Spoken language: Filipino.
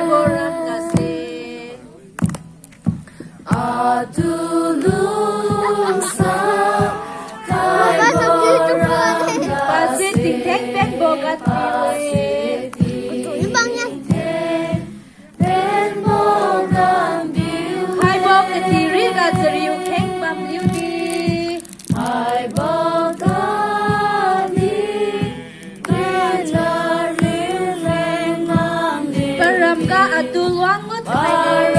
borang kasi atulung sa kay borang kasi ting pen bogat pilit pen bogat pilit hai bogat tiri ga zeriu keng bam liu di hai bogat di ga liu leng mang di param ga atul wangut hai